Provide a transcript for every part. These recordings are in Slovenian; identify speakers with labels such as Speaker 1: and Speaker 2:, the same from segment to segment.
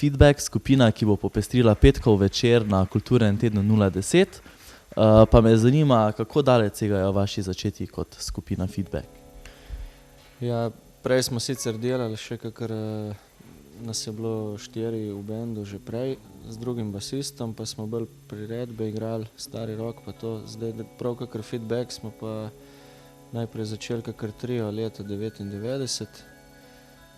Speaker 1: Feedback, skupina, ki bo popestrila petkov večer na Kulturnem tednu 010. Pa me zanima, kako daleč segajo vaši začetki kot skupina Feedback?
Speaker 2: Ja, prej smo sicer delali še kakor nas je bilo 4 v bendu že prej, z drugim basistom, pa smo bolj priredbe igrali, stari rock pa to. Zdaj prav kakor Feedback smo pa najprej začeli kakor trio leta 99,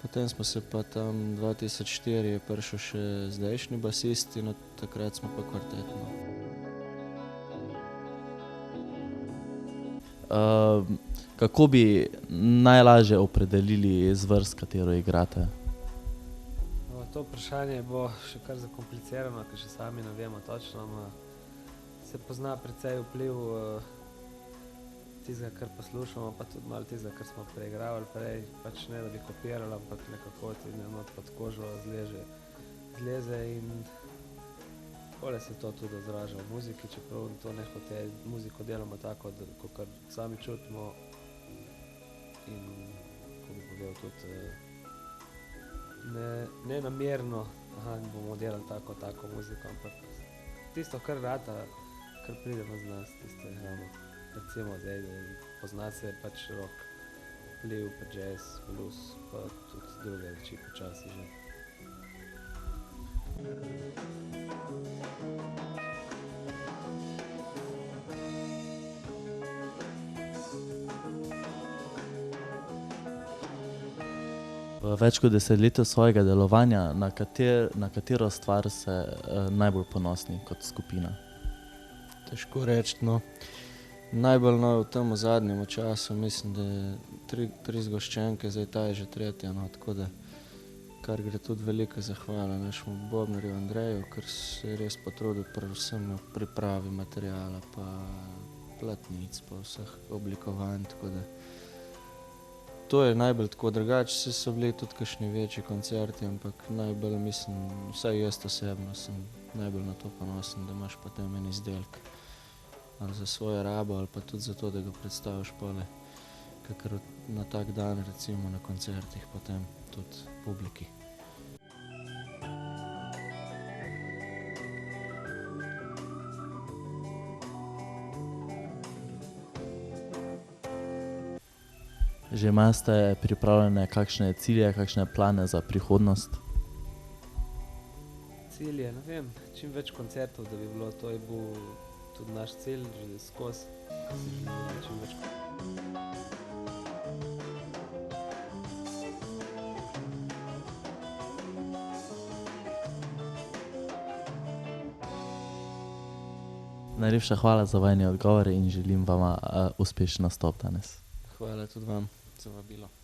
Speaker 2: potem smo se pa tam 2004 je prišel še zdajšnji basist in od takrat smo pa kvartet.
Speaker 1: Kako bi najlažje opredelili zvrst, katero igrate?
Speaker 3: To vprašanje bo še kar zakomplicirano, ker še sami ne vemo točno. Se pozna precej vpliv tistega, kar poslušamo, pa tudi malo tistega, kar smo preigravali prej. Pač ne, da bi kopirali, ampak nekako ti not pod kožo zleze in takole se to tudi odraža v muziki, čeprav to nehote muziko delamo tako, kakor sami čutimo in, kako bi povedal, tudi ne namerno, bomo delali tako muziko, ampak tisto, kar rata, kar pridemo z nas, tisto igramo. Recimo zdaj, pozna se pač rock, vpliv, pa jazz, blues, pa tudi druge reči počasi že.
Speaker 1: V več kot desetletju svojega delovanja, na katero stvar se najbolj ponosni kot skupina?
Speaker 2: Težko reči, no. Najbolj v tem zadnjem času mislim, da je tri zgoščenke, zdaj ta je že tretja, no, tako da kar gre tudi velika zahvala našemu bobnarju Andreju, ker se je res potrudil predvsem v pripravi materiala pa platnic, pa vseh oblikovanj, tako da to je najbolj tako. Drugače so bili tudi kakšni večji koncerti, ampak najbolj mislim, vsaj jaz osebno sem najbolj na to ponosen, da imaš potem en izdelek ali za svojo rabo ali pa tudi zato, da ga predstaviš pole, kakor na tak dan recimo na koncertih potem tudi publiki.
Speaker 1: Že imate pripravljene kakšne cilje, kakšne plane za prihodnost?
Speaker 3: Cilje, ne vem, čim več koncertov, da bi bilo, to je bil tudi naš cilj že skozi. Čim več.
Speaker 1: Najlepša hvala za vajine odgovore in želim vama uspešen nastop danes.
Speaker 2: Hvala tudi vam za vabilo.